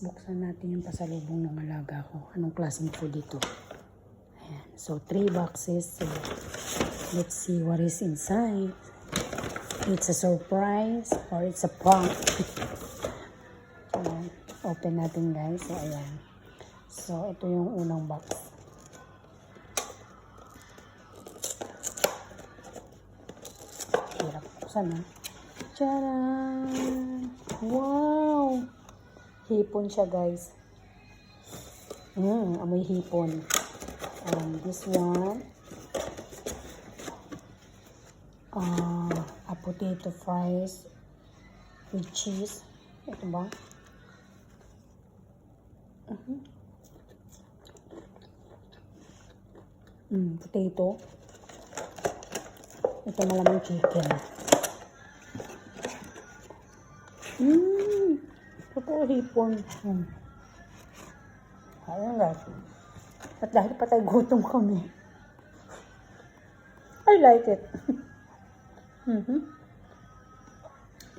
buksan natin yung pasalubong ng alaga ko. Anong klaseng food ito? Ayan. So, 3 boxes. So, let's see what is inside. It's a surprise or it's a prank. Ayan. Open natin, guys. So, ayan. So, ito yung unang box. Hirap buksan, ha? Tcharan! Wow! Hipon siya, guys. Amoy hipon. This one. A potato fries with cheese. Ito ba? Potato. Ito malamang chicken. Totoo hipon. Ayan, guys. At dahil patay gutom kami. I like it.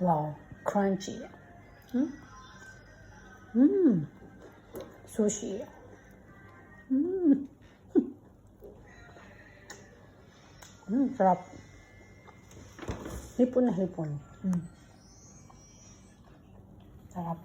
Wow. Crunchy. Sushi. Sarap. Hipon na hipon. Sarap.